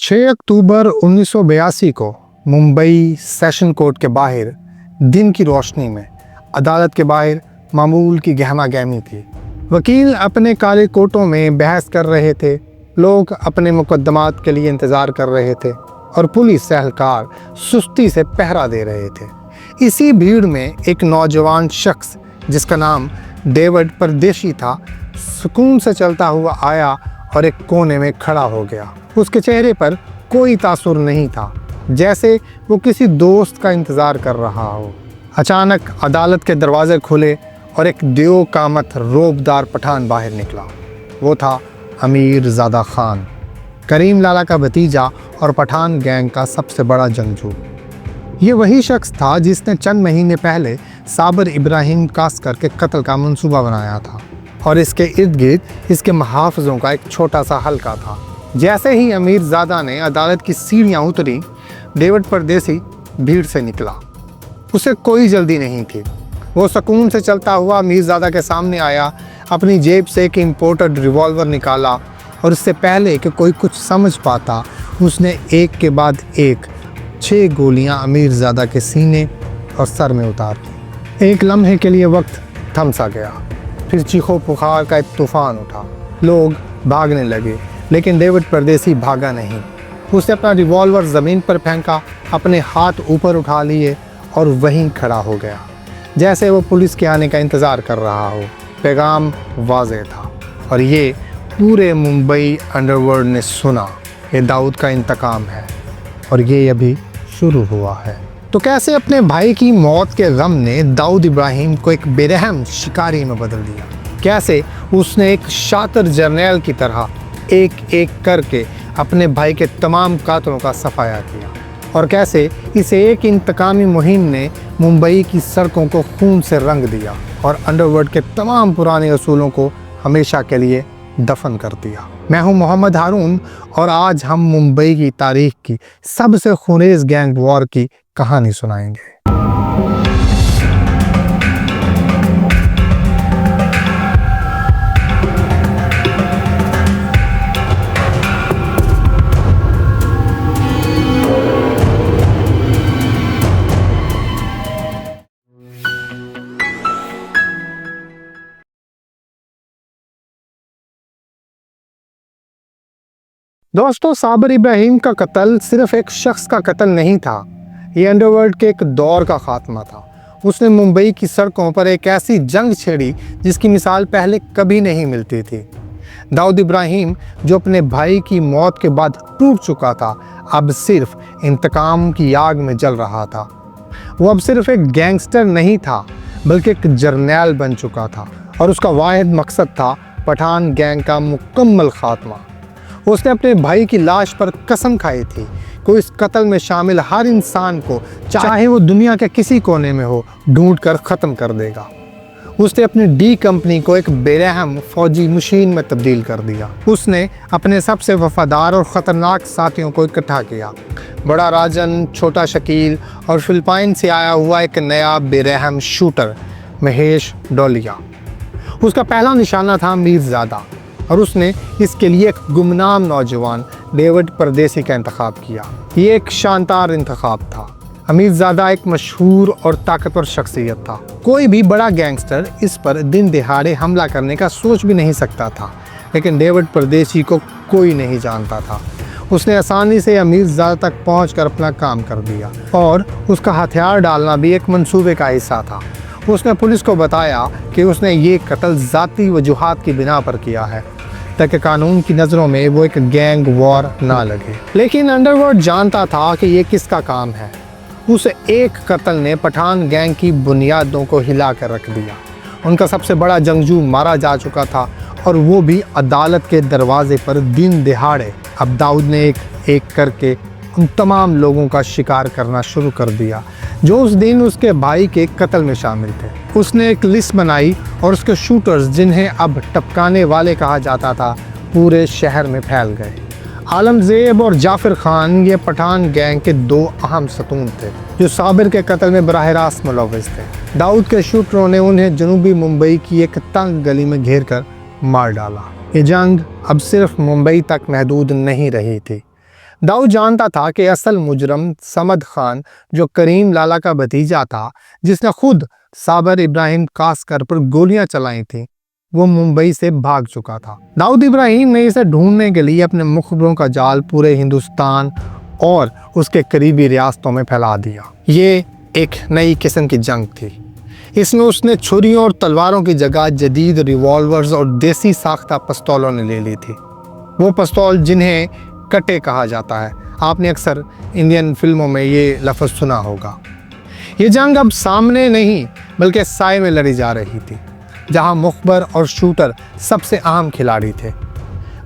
6 अक्टूबर 1982 को Mumbai session court के बाहर दिन की रोशनी में अदालत के बाहर मामूल की गहमा गहमी थी। वकील अपने काले कोटों में बहस कर रहे थे, लोग अपने मुकदमात के लिए इंतज़ार कर रहे थे और पुलिस एहलकार सुस्ती से पहरा दे रहे थे। इसी भीड़ में एक नौजवान शख्स जिसका नाम डेविड परदेशी था, सुकून से चलता हुआ आया और एक कोने में खड़ा हो गया। उसके चेहरे पर कोई तासुर नहीं था, जैसे वो किसी दोस्त का इंतज़ार कर रहा हो। अचानक अदालत के दरवाजे खुले और एक दियो कामत रोबदार पठान बाहर निकला। वो था अमीर ज़ादा खान, करीम लाला का भतीजा और पठान गैंग का सबसे बड़ा जंगजू। ये वही शख्स था जिसने चंद महीने पहले साबिर इब्राहिम कास्कर के कत्ल का मंसूबा बनाया था और इसके इर्द गिर्द इसके मुहाफ़िज़ों का एक छोटा सा हल्का था। जैसे ही अमीर ज़ादा ने अदालत की सीढ़ियाँ उतरी, डेविड परदेसी भीड़ से निकला। उसे कोई जल्दी नहीं थी। वो सुकून से चलता हुआ अमीर ज़ादा के सामने आया, अपनी जेब से एक इम्पोर्टेड रिवॉल्वर निकाला और इससे पहले कि कोई कुछ समझ पाता, उसने एक के बाद एक 6 गोलियां अमीर ज़ादा के सीने और सर में उतार दी। एक लम्हे के लिए वक्त थम सा गया, फिर चीखों पुकार का एक तूफ़ान उठा। लोग भागने लगे, लेकिन डेविड परदेसी भागा नहीं। उसने अपना रिवॉल्वर ज़मीन पर फेंका, अपने हाथ ऊपर उठा लिए और वहीं खड़ा हो गया, जैसे वो पुलिस के आने का इंतज़ार कर रहा हो। पैगाम वाज़ेह था और ये पूरे मुंबई अंडरवर्ल्ड ने सुना। ये दाऊद का इंतकाम है और ये अभी शुरू हुआ है। तो कैसे अपने भाई की मौत के गम ने दाऊद इब्राहिम को एक बेरहम शिकारी में बदल दिया? कैसे उसने एक शातिर जर्नैल की तरह एक एक करके अपने भाई के तमाम कातलों का सफाया किया? और कैसे इस एक इंतकामी मुहिम ने मुंबई की सड़कों को खून से रंग दिया और अंडरवर्ल्ड के तमाम पुराने असूलों को हमेशा के लिए दफन कर दिया। मैं हूं मोहम्मद हारून और आज हम मुंबई की तारीख की सबसे खूनेज़ गैंग वॉर की कहानी सुनाएंगे। दोस्तों, साबिर इब्राहिम का कत्ल सिर्फ एक शख्स का कत्ल नहीं था, ये अंडरवर्ल्ड के एक दौर का खात्मा था। उसने मुंबई की सड़कों पर एक ऐसी जंग छेड़ी जिसकी मिसाल पहले कभी नहीं मिलती थी। दाऊद इब्राहिम, जो अपने भाई की मौत के बाद टूट चुका था, अब सिर्फ इंतकाम की आग में जल रहा था। वो अब सिर्फ एक गैंगस्टर नहीं था, बल्कि एक जर्नैल बन चुका था और उसका वाहिद मकसद था पठान गैंग का मुकम्मल खात्मा। उसने अपने भाई की लाश पर कसम खाई थी कि इस कत्ल में शामिल हर इंसान को, चाहे वो दुनिया के किसी कोने में हो, ढूंढ कर ख़त्म कर देगा। उसने अपनी डी कंपनी को एक बेरहम फौजी मशीन में तब्दील कर दिया। उसने अपने सबसे वफादार और ख़तरनाक साथियों को इकट्ठा किया, बड़ा राजन, छोटा शकील और फिलिपाइन से आया हुआ एक नया बेरहम शूटर महेश डोलिया। उसका पहला निशाना था अमीर ज़ादा और उसने इसके लिए एक गुमनाम नौजवान डेविड परदेसी का इंतखाब किया। ये एक शानदार इंतखाब था। अमीर ज़ादा एक मशहूर और ताकतवर शख्सियत था। कोई भी बड़ा गैंगस्टर इस पर दिन दिहाड़े हमला करने का सोच भी नहीं सकता था, लेकिन डेविड परदेसी को कोई नहीं जानता था। उसने आसानी से अमीर ज़ादा तक पहुंचकर अपना काम कर दिया और उसका हथियार डालना भी एक मंसूबे का हिस्सा था। उसने पुलिस को बताया कि उसने ये कत्ल ज़ाती वजूहात की बिना पर किया है, ताकि कानून की नज़रों में वो एक गैंग वॉर ना लगे। लेकिन अंडरवर्ल्ड जानता था कि ये किसका काम है। उस एक कत्ल ने पठान गैंग की बुनियादों को हिला कर रख दिया। उनका सबसे बड़ा जंगजू मारा जा चुका था और वो भी अदालत के दरवाजे पर दिन दिहाड़े। अब दाऊद ने एक एक करके उन तमाम लोगों का शिकार करना शुरू कर दिया जो उस दिन उसके भाई के कत्ल में शामिल थे। उसने एक लिस्ट बनाई और उसके शूटर्स, जिन्हें अब टपकाने वाले कहा जाता था, पूरे शहर में फैल गए। आलमज़ेब और जाफिर खान ये पठान गैंग के 2 अहम सतून थे जो साबिर के कत्ल में बराह रास्त मुलव्वस थे। दाऊद के शूटरों ने उन्हें जनूबी मुंबई की एक तंग गली में घेर कर मार डाला। ये जंग अब सिर्फ मुंबई तक महदूद नहीं रही थी, दाऊद जानता था कि असल मुजरम समद खान, जो करीम लाला का भतीजा था जिसने खुद साबर इब्राहिम कासकर पर गोलियां चलाई थी, वो मुंबई से भाग चुका था। दाऊद इब्राहिम ने इसे ढूंढने के लिए अपने मुखबरों का जाल पूरे हिंदुस्तान और उसके करीबी रियासतों में फैला दिया। ये एक नई किस्म की जंग थी। इसमें उसने छुरियों और तलवारों की जगह जदीद रिवॉल्वर्स और देसी साख्ता पिस्तौलों ने ले ली थी। वो पिस्तौल जिन्हें कटे कहा जाता है, आपने अक्सर इंडियन फिल्मों में ये लफ्ज़ सुना होगा। ये जंग अब सामने नहीं बल्कि साए में लड़ी जा रही थी, जहां मुखबर और शूटर सबसे अहम खिलाड़ी थे।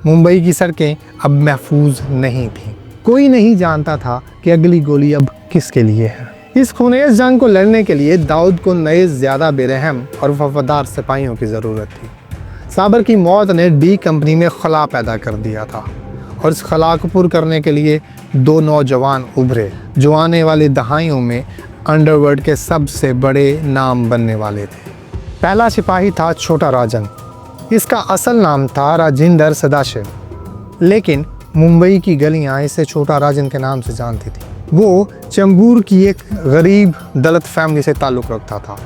मुंबई की सड़कें अब महफूज नहीं थीं। कोई नहीं जानता था कि अगली गोली अब किसके लिए है। इस खूनेस जंग को लड़ने के लिए दाऊद को नए ज़्यादा बेरहम और वफादार सिपाहियों की ज़रूरत थी। साबर की मौत ने डी कंपनी में खला पैदा कर दिया था और इस खला को पूरा करने के लिए दो नौजवान उभरे जो आने वाली दहाइयों में अंडरवर्ल्ड के सबसे बड़े नाम बनने वाले थे। पहला सिपाही था छोटा राजन। इसका असल नाम था राजेंद्र सदाशिव, लेकिन मुंबई की गलियां इसे छोटा राजन के नाम से जानती थी। वो चंबूर की एक गरीब दलित फैमिली से ताल्लुक़ रखता था।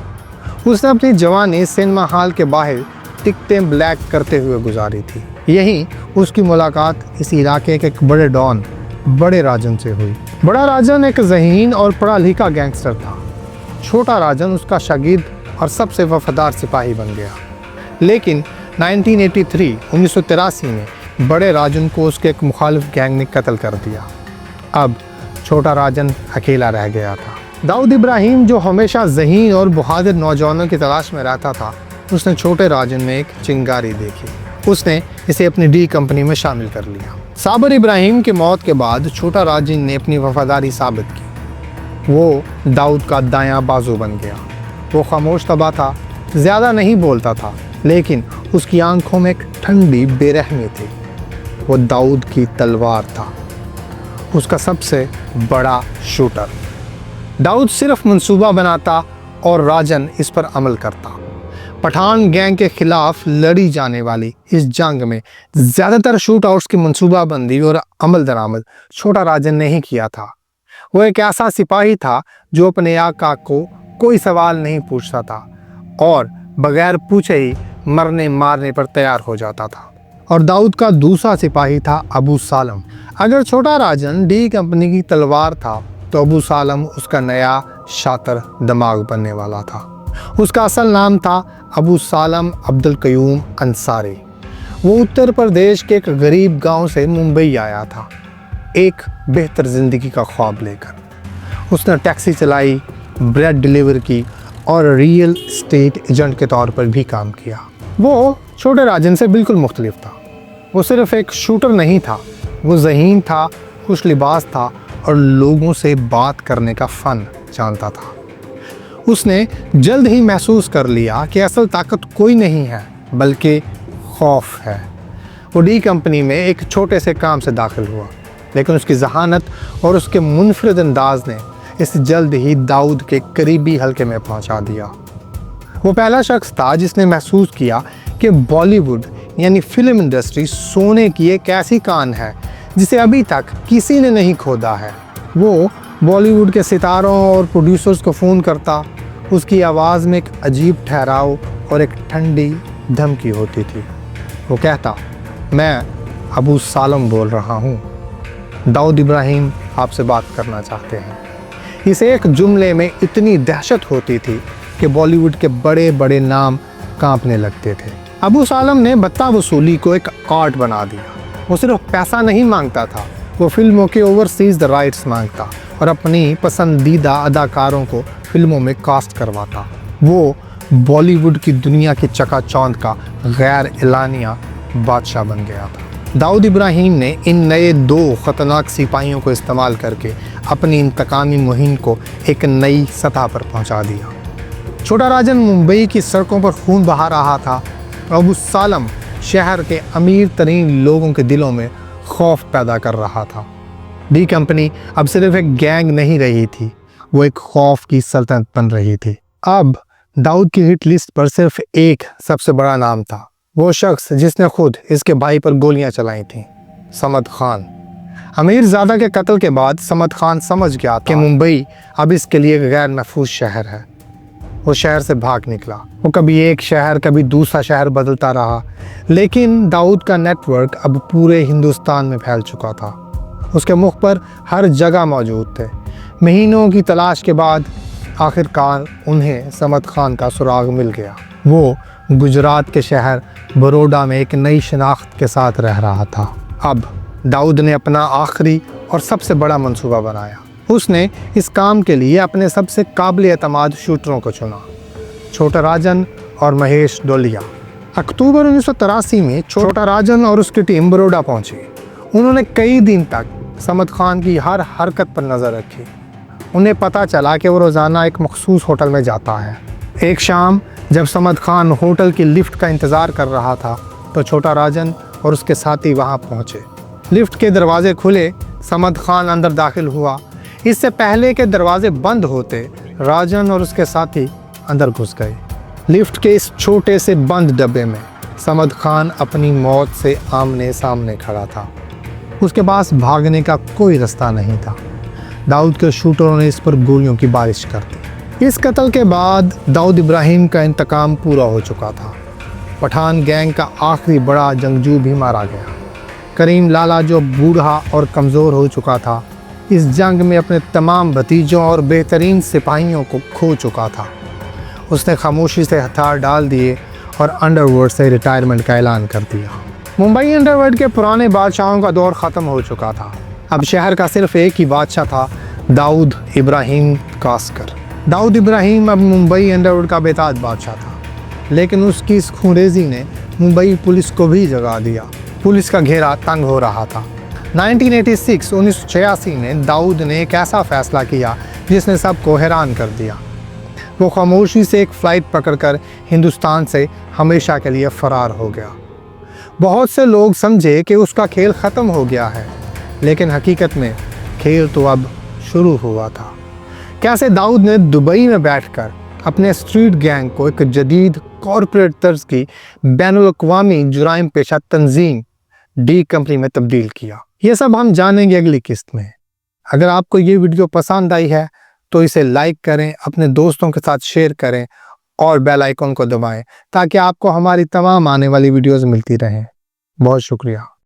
उसने अपनी जवानी सिनेमा हॉल के बाहर टिकटें ब्लैक करते हुए गुजारी थी। यहीं उसकी मुलाकात इस इलाके के एक बड़े डॉन बड़े राजन से हुई। बड़ा राजन एक ज़हीन और पढ़ा लिखा गैंगस्टर था। छोटा राजन उसका शागिर्द और सबसे वफादार सिपाही बन गया। लेकिन 1983 में बड़े राजन को उसके एक मुखालिफ गैंग ने कत्ल कर दिया। अब छोटा राजन अकेला रह गया था। दाऊद इब्राहिम, जो हमेशा ज़हीन और बहादुर नौजवानों की तलाश में रहता था, उसने छोटे राजन में एक चिंगारी देखी। उसने इसे अपनी डी कंपनी में शामिल कर लिया। साबर इब्राहिम की मौत के बाद छोटा राजन ने अपनी वफादारी साबित की। वो दाऊद का दायां बाजू बन गया। वो खामोश तबा था, ज़्यादा नहीं बोलता था, लेकिन उसकी आंखों में एक ठंडी बेरहमी थी। वो दाऊद की तलवार था, उसका सबसे बड़ा शूटर। दाऊद सिर्फ मंसूबा बनाता और राजन इस पर अमल करता। पठान गैंग के खिलाफ लड़ी जाने वाली इस जंग में ज़्यादातर शूट आउट्स की मंसूबाबंदी और अमल दरामद छोटा राजन ने ही किया था। वो एक ऐसा सिपाही था जो अपने आका को कोई सवाल नहीं पूछता था और बगैर पूछे ही मरने मारने पर तैयार हो जाता था। और दाऊद का दूसरा सिपाही था अबू सालम। अगर छोटा राजन डी कंपनी की तलवार था, तो अबू सालम उसका नया शातिर दिमाग बनने वाला था। उसका असल नाम था अबू सालम अब्दुल कयूम अंसारी। वो उत्तर प्रदेश के एक गरीब गांव से मुंबई आया था, एक बेहतर ज़िंदगी का ख्वाब लेकर। उसने टैक्सी चलाई, ब्रेड डिलीवर की और रियल एस्टेट एजेंट के तौर पर भी काम किया। वो छोटे राजन से बिल्कुल मुख्तलिफ था। वो सिर्फ एक शूटर नहीं था, वो ज़हीन था, खुश लिबास था और लोगों से बात करने का फ़न जानता था। उसने जल्द ही महसूस कर लिया कि असल ताकत कोई नहीं है बल्कि खौफ है। वो डी कंपनी में एक छोटे से काम से दाखिल हुआ, लेकिन उसकी जहानत और उसके मुनफरिद अंदाज ने इसे जल्द ही दाऊद के करीबी हल्के में पहुंचा दिया। वो पहला शख्स था जिसने महसूस किया कि बॉलीवुड यानी फिल्म इंडस्ट्री सोने की एक ऐसी कान है जिसे अभी तक किसी ने नहीं खोदा है। वो बॉलीवुड के सितारों और प्रोड्यूसर्स को फ़ोन करता। उसकी आवाज़ में एक अजीब ठहराव और एक ठंडी धमकी होती थी। वो कहता, मैं अबू सालम बोल रहा हूँ, दाऊद इब्राहिम आपसे बात करना चाहते हैं। इस एक जुमले में इतनी दहशत होती थी कि बॉलीवुड के बड़े बड़े नाम कांपने लगते थे। अबू सालम ने बत्ता वसूली को एक आर्ट बना दिया। वो सिर्फ पैसा नहीं मांगता था, वो फिल्मों के ओवरसीज राइट्स मांगता और अपनी पसंदीदा अदाकारों को फिल्मों में कास्ट करवाता। वो बॉलीवुड की दुनिया की चकाचौंध का गैर एलानिया बादशाह बन गया था। दाऊद इब्राहिम ने इन नए दो ख़तरनाक सिपाहियों को इस्तेमाल करके अपनी इंतकामी मुहिम को एक नई सतह पर पहुंचा दिया। छोटा राजन मुंबई की सड़कों पर खून बहा रहा था। अबू सालम शहर के अमीर तरीन लोगों के दिलों में खौफ पैदा कर रहा था। डी कंपनी अब सिर्फ एक गैंग नहीं रही थी, वो एक खौफ की सल्तनत बन रही थी। अब दाऊद की हिट लिस्ट पर सिर्फ एक सबसे बड़ा नाम था, वो शख्स जिसने खुद इसके भाई पर गोलियां चलाई थीं, समद खान। अमीरजादा के कत्ल के बाद समद खान समझ गया कि मुंबई अब इसके लिए गैर महफूज शहर है। वो शहर से भाग निकला। वो कभी एक शहर कभी दूसरा शहर बदलता रहा, लेकिन दाऊद का नेटवर्क अब पूरे हिंदुस्तान में फैल चुका था। उसके मुख पर हर जगह मौजूद थे। महीनों की तलाश के बाद आखिरकार उन्हें समद खान का सुराग मिल गया। वो गुजरात के शहर बड़ौदा में एक नई शनाख्त के साथ रह रहा था। अब दाऊद ने अपना आखिरी और सबसे बड़ा मंसूबा बनाया। उसने इस काम के लिए अपने सबसे काबिल एतमाद शूटरों को चुना, छोटा राजन और महेश डोलिया। अक्टूबर 1983 में छोटा राजन और उसकी टीम बड़ौदा पहुंची। उन्होंने कई दिन तक समद खान की हर हरकत पर नज़र रखी। उन्हें पता चला कि वो रोज़ाना एक मखसूस होटल में जाता है। एक शाम जब समद खान होटल की लिफ्ट का इंतज़ार कर रहा था तो छोटा राजन और उसके साथी वहां पहुंचे। लिफ्ट के दरवाजे खुले, समद खान अंदर दाखिल हुआ। इससे पहले के दरवाजे बंद होते राजन और उसके साथी अंदर घुस गए। लिफ्ट के इस छोटे से बंद डब्बे में समद खान अपनी मौत से आमने सामने खड़ा था। उसके पास भागने का कोई रास्ता नहीं था। दाऊद के शूटरों ने इस पर गोलियों की बारिश कर दी। इस कत्ल के बाद दाऊद इब्राहिम का इंतकाम पूरा हो चुका था। पठान गैंग का आखिरी बड़ा जंगजू भी मारा गया। करीम लाला जो बूढ़ा और कमज़ोर हो चुका था, इस जंग में अपने तमाम भतीजों और बेहतरीन सिपाहियों को खो चुका था। उसने खामोशी से हथियार डाल दिए और अंडरवर्ल्ड से रिटायरमेंट का ऐलान कर दिया। मुंबई अंडरवर्ल्ड के पुराने बादशाहों का दौर ख़त्म हो चुका था। अब शहर का सिर्फ एक ही बादशाह था, दाऊद इब्राहिम कास्कर। दाऊद इब्राहिम अब मुंबई अंडरवर्ल्ड का बेताज बादशाह था, लेकिन उसकी इस खूंरेज़ी ने मुंबई पुलिस को भी जगा दिया। पुलिस का घेरा तंग हो रहा था। 1986 में दाऊद ने एक ऐसा फैसला किया जिसने सबको हैरान कर दिया। वो खामोशी से एक फ़्लाइट पकड़कर हिंदुस्तान से हमेशा के लिए फ़रार हो गया। बहुत से लोग समझे कि उसका खेल ख़त्म हो गया है, लेकिन हकीकत में खेल तो अब शुरू हुआ था। कैसे दाऊद ने दुबई में बैठकर अपने स्ट्रीट गैंग को एक जदीद कॉरपोरेट तर्ज की बैनुल-अक़वामी जुराइम पेशा तंजीम डी कंपनी में तब्दील किया। ये सब हम जानेंगे अगली किस्त में। अगर आपको ये वीडियो पसंद आई है तो इसे लाइक करें, अपने दोस्तों के साथ शेयर करें और बेल आइकन को दबाएं ताकि आपको हमारी तमाम आने वाली वीडियोस मिलती रहें। बहुत शुक्रिया।